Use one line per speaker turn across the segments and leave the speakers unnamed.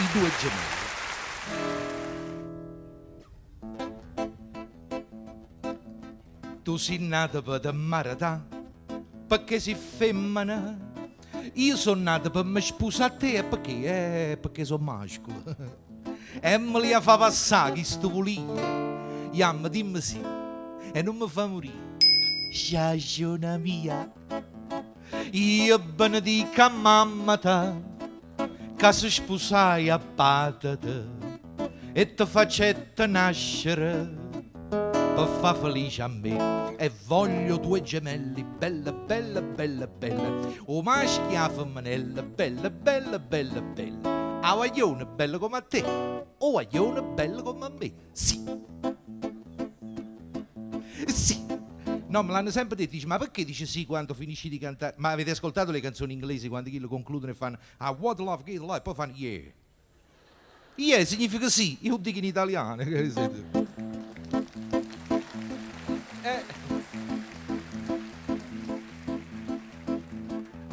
i due gemelli. Tu sei nato per marità, perché sei femmina. Io sono nato per mi sposare a te perché sono maschio. E me li fa passare questo volio. Yamma, dimmi sì, e non mi fa morire. Giagiona mia, io benedica mamma ta, che si sposai a patata e ti facette nascere per far felice a me. E voglio due gemelli, bella, bella, bella, bella, o maschio e la femminella, bella, bella, bella, bella. A guaglione bello come a te, o guaglione bello come a me. Sì. Sì. No, me l'hanno sempre detto, dice, ma perché dice sì quando finisci di cantare? Ma avete ascoltato le canzoni inglesi quando lo concludono e fanno I want love, give life, poi fanno yeah. Yeah significa sì, io dico in italiano.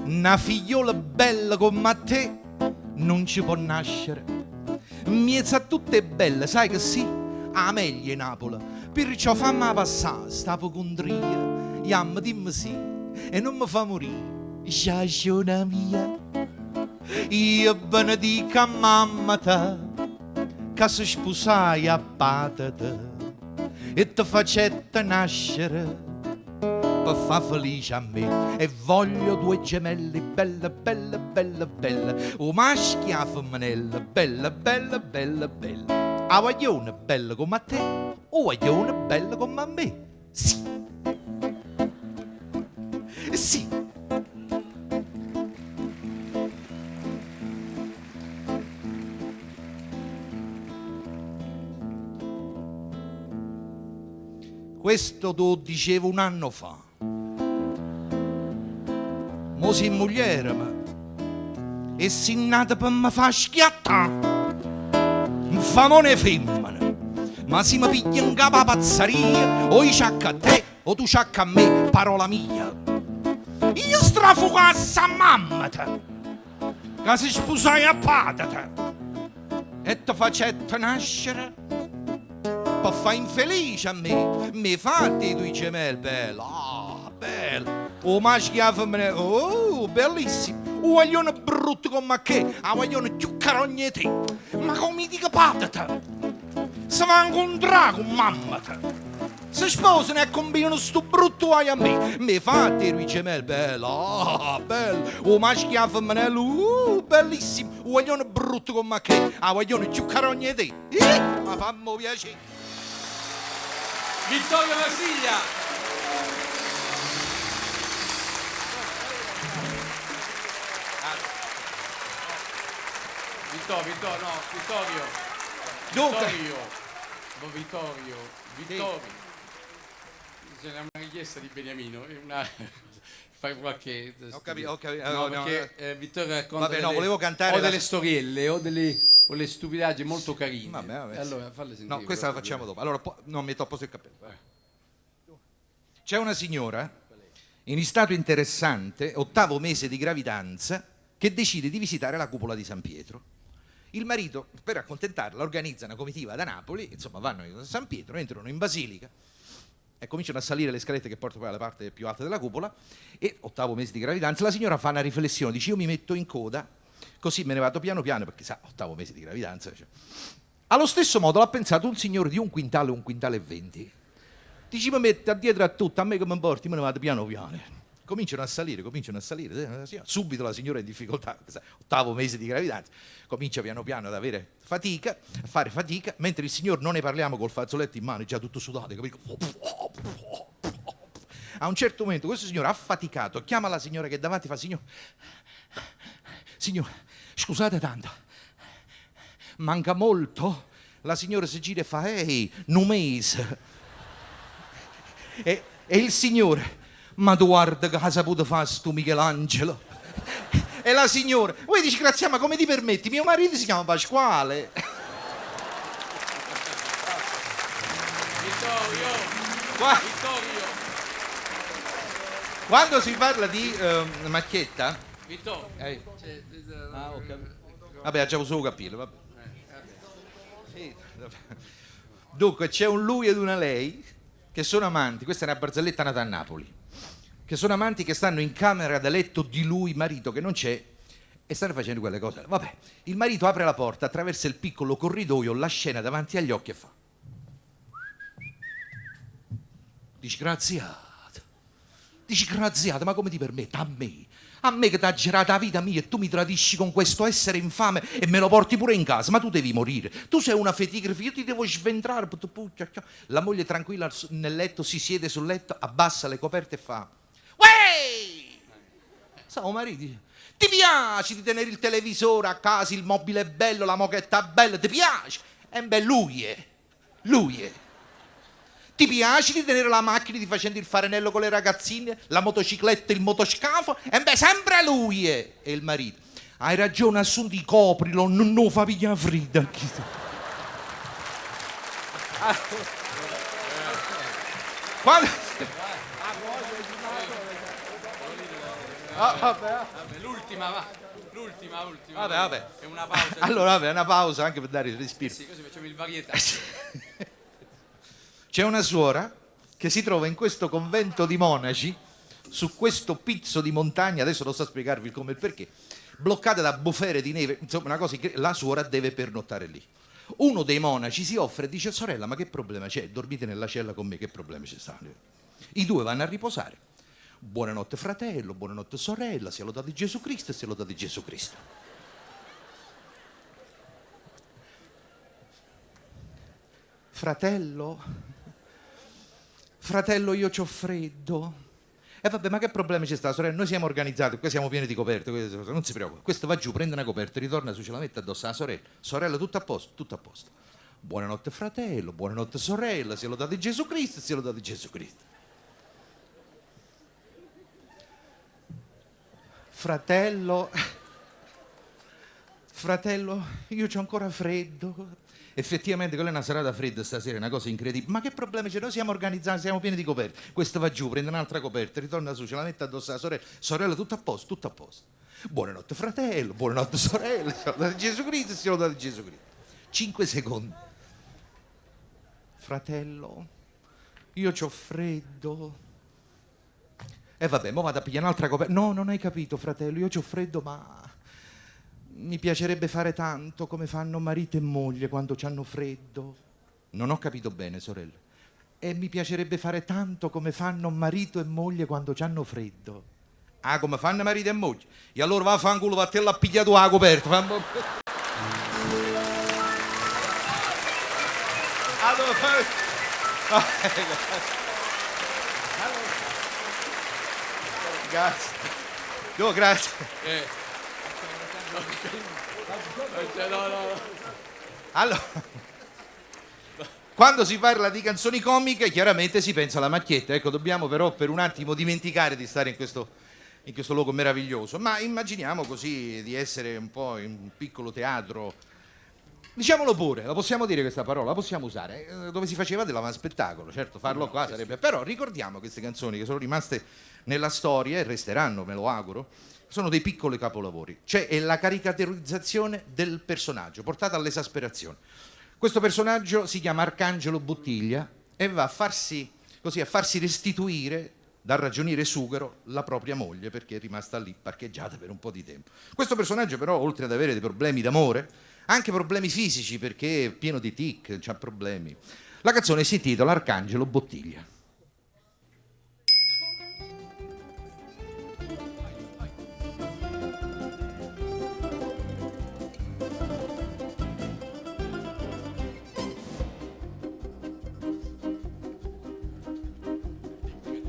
Una figliola bella come te non ci può nascere. Miezza tutte belle, sai che sì? A meglio in Napoli. Perciò fammi passare sta pocondria. Yamma, dimmi sì e non mi fa morire. Giagiona mia, io benedica mamma ta, che si sposai a patata e ti facette nascere per far felice a me. E voglio due gemelli, bella, bella, bella, bella, o maschio e la femminella, bella, bella, bella, bella. A guaglione bella come a te, o guaglione bella come a me. Sì. Sì. Questo te lo dicevo un anno fa. Mo si mogliere, ma e si nata per me fa schiattare. Un famone femmina, ma si mi piglia in capo la pazzeria, o io ciacca a te, o tu ciacca a me, parola mia. Io strafugassa a mamma te, che si sposai a patata, e ti facette nascere per fare infelice a me. Mi fate i tuoi gemelli, bello, bello. O maschio e femminile, oh, bellissimo. O guaglione brutto come che, a guaglione più carogne te. Ma come dica patata, se va a incontrare con mamma te. Se sposano e combinano sto brutto guaio a me. Mi fate i tuoi gemelli, bello, bello. O maschio e femminile, bellissimo. O guaglione brutto come che, a guaglione più carogne te. Ma fammi piacere.
Vittorio Marsiglia. Vittorio. C'è una richiesta di Beniamino, fai qualche...
Ho capito.
No, perché Vittorio racconta
vabbè, no, volevo cantare
delle storielle o delle stupidaggini molto carine.
Vabbè.
Allora, falle sentire.
No, questa la facciamo dopo. Allora, non metto a posto il cappello. C'è una signora in stato interessante, 8° mese di gravidanza, che decide di visitare la cupola di San Pietro. Il marito, per accontentarla, organizza una comitiva da Napoli, insomma vanno a San Pietro, entrano in basilica e cominciano a salire le scalette che portano poi alla parte più alta della cupola, e 8° mese di gravidanza la signora fa una riflessione, dice io mi metto in coda, così me ne vado piano piano, perché sa, 8° mese di gravidanza. Cioè. Allo stesso modo l'ha pensato un signore di 1 quintale, 1 quintale e 20. Dici mi metto dietro a tutto, a me che mi importi, me ne vado piano piano. Cominciano a salire, subito la signora è in difficoltà, 8° mese di gravidanza, comincia piano piano ad avere fatica, a fare fatica, mentre il signor, non ne parliamo, col fazzoletto in mano, è già tutto sudato, capito? A un certo momento questo signore affaticato chiama la signora che è davanti, fa signor, scusate tanto, manca molto? La signora si gira e fa, ehi, un mese. E il signore, ma tu guarda che ha saputo fare sto Michelangelo. E la signora, voi dici Grazia, ma come ti permetti? Mio marito si chiama Pasquale.
Vittorio.
Quando si parla di macchietta,
Vittorio.
ho capito. Vabbè, già uso capire, vabbè. Sì, vabbè. Dunque, c'è un lui ed una lei che sono amanti, questa è una barzelletta nata a Napoli, che sono amanti che stanno in camera da letto di lui, marito che non c'è, e stanno facendo quelle cose. Vabbè, il marito apre la porta, attraversa il piccolo corridoio, la scena davanti agli occhi e fa: disgraziato, ma come ti permetti? A me che ti ha girato la vita mia e tu mi tradisci con questo essere infame e me lo porti pure in casa, ma tu devi morire. Tu sei una fetigrafia, io ti devo sventrare. La moglie tranquilla nel letto si siede sul letto, abbassa le coperte e fa: uè! Stavo marito, ti piace di tenere il televisore a casa, il mobile è bello, la moquetta è bella, ti piace? E beh, lui è. Ti piace di tenere la macchina, di facendo il farinello con le ragazzine, la motocicletta, il motoscafo? E beh, sempre lui è. E il marito: hai ragione, assunti, coprilo, non fa pigliare fredda. Quando...
L'ultima.
Vabbè.
È una pausa.
Allora, vabbè, una pausa anche per dare il respiro.
Sì, così facciamo il varietà.
C'è una suora che si trova in questo convento di monaci, su questo pizzo di montagna, adesso non so spiegarvi il come e il perché, bloccata da bufere di neve, insomma una cosa che la suora deve pernottare lì. Uno dei monaci si offre e dice: sorella, ma che problema c'è? Dormite nella cella con me, che problemi ci stanno? I due vanno a riposare. Buonanotte fratello, buonanotte sorella, sia lodato Gesù Cristo e sia lodato Gesù Cristo. Fratello, io c'ho freddo. E vabbè, ma che problema c'è sta, sorella? Noi siamo organizzati, qui siamo pieni di coperte, non si preoccupa. Questo va giù, prende una coperta, ritorna su, ce la mette addosso alla sorella. Sorella, tutto a posto, tutto a posto. Buonanotte fratello, buonanotte sorella, sia lodato Gesù Cristo, sia lodato Gesù Cristo. Fratello, io c'ho ancora freddo. Effettivamente quella è una serata fredda stasera, è una cosa incredibile. Ma che problema c'è? Noi siamo organizzati, siamo pieni di coperte. Questo va giù, prende un'altra coperta, ritorna su, ce la mette addosso alla sorella. Sorella, tutto a posto, tutto a posto. Buonanotte fratello, buonanotte sorella, sia lodato Gesù Cristo, sia lodato Gesù Cristo. 5 secondi. Fratello, io c'ho freddo. E vabbè, mo vado a pigliare un'altra coperta. No, non hai capito, fratello, io c'ho freddo, ma mi piacerebbe fare tanto come fanno marito e moglie quando c'hanno freddo. Non ho capito bene, sorella. E mi piacerebbe fare tanto come fanno marito e moglie quando c'hanno freddo. Ah, come fanno marito e moglie? E allora va a fanculo, vattene a pigliare la coperta. Allora, grazie. No, grazie.
No.
Allora, quando si parla di canzoni comiche, chiaramente si pensa alla macchietta. Ecco, dobbiamo però per un attimo dimenticare di stare in questo luogo meraviglioso. Ma immaginiamo così di essere un po' in un piccolo teatro. Diciamolo pure, la possiamo dire questa parola, la possiamo usare, dove si faceva dell'avanspettacolo. Certo, farlo qua sarebbe... Però ricordiamo queste canzoni che sono rimaste nella storia e resteranno, me lo auguro, sono dei piccoli capolavori. È la caricaturizzazione del personaggio, portata all'esasperazione. Questo personaggio si chiama Arcangelo Bottiglia e va a farsi restituire dal ragioniere sughero la propria moglie, perché è rimasta lì parcheggiata per un po' di tempo. Questo personaggio però, oltre ad avere dei problemi d'amore, anche problemi fisici, perché è pieno di tic, c'ha problemi. La canzone si intitola Arcangelo Bottiglia.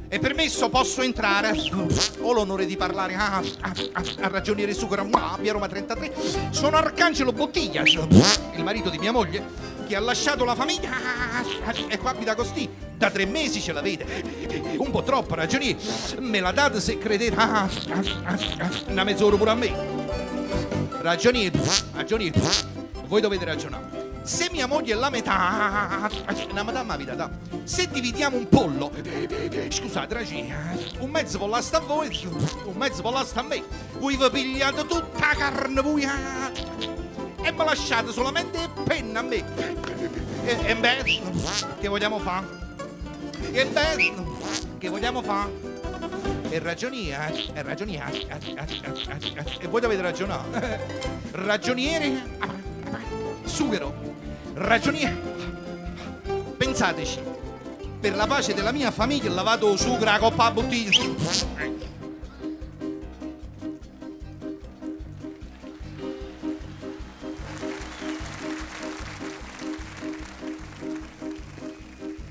È permesso, posso entrare? Ho l'onore di parlare a ragioniere sughero via Roma 33. Sono Arcangelo Bottiglia, il marito di mia moglie, che ha lasciato la famiglia e qua abita così. Da 3 mesi ce l'avete. Un po' troppo, ragioniere. Me la date se credete. Una mezz'ora pure a me. Ragioniere, voi dovete ragionare. Se mia moglie è la metà, una metà ma vita da. Se dividiamo un pollo, scusate ragione, un mezzo pollo sta a voi, un mezzo pollo sta a me. Voi vi pigliate tutta la carne, voi. e mi lasciate solamente il penna a me. E beh, che vogliamo fare? E beh, che vogliamo fare? E ragioniere, e voi dovete ragionare. Ragioniere, sughero, ragioniere, pensateci, per la pace della mia famiglia lavato sughero a coppa a bottiglia.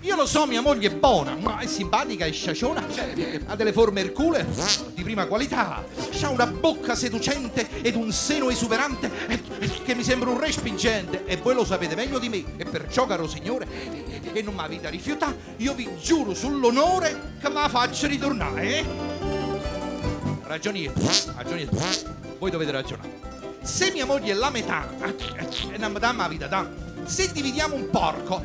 Io lo so, mia moglie è buona, ma è simpatica e sciaciona, ha delle forme ercule di prima qualità, ha una bocca seducente ed un seno esuberante che mi sembra un re spingente, e voi lo sapete meglio di me, e perciò, caro signore, e non mi avete rifiutato, io vi giuro sull'onore che me la faccio ritornare, Ragioniere, voi dovete ragionare. Se mia moglie è la metà, e una metà ma la vita dà. Se dividiamo un porco,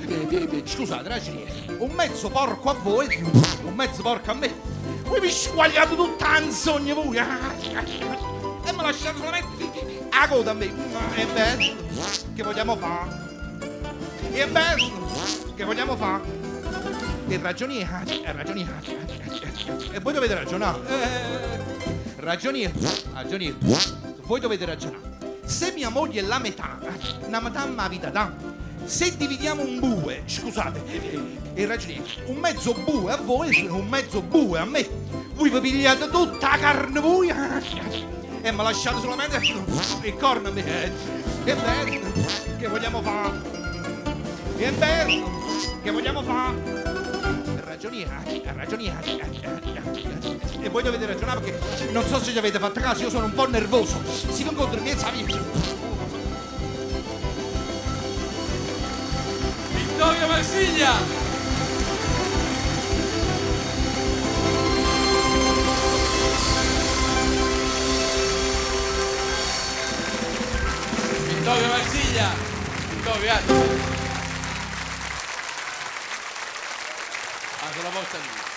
scusate ragioniere, un mezzo porco a voi, un mezzo porco a me, voi vi squagliate tutta in sogno voi, e mi lasciate solamente a coda a me. E beh, che vogliamo fare? E beh, che vogliamo fare? E ragioniere, e voi dovete ragionare. Ragioniere, voi dovete ragionare. Se mia moglie è la metà, una metà ma vita dà. Se dividiamo un bue, scusate, e ragioniere, un mezzo bue a voi, un mezzo bue a me, voi vi pigliate tutta la carne voi e mi lasciate solamente il corno a me. E beh, che vogliamo fare? E beh, che vogliamo fare? Ragioniere, e voi dovete ragionare, perché non so se ci avete fatto caso, io sono un po' nervoso. Si incontra in mezzo a via.
Vittorio Marsiglia! Vittorio Marsiglia! Vittorio, grazie! Ah, sulla volta lì.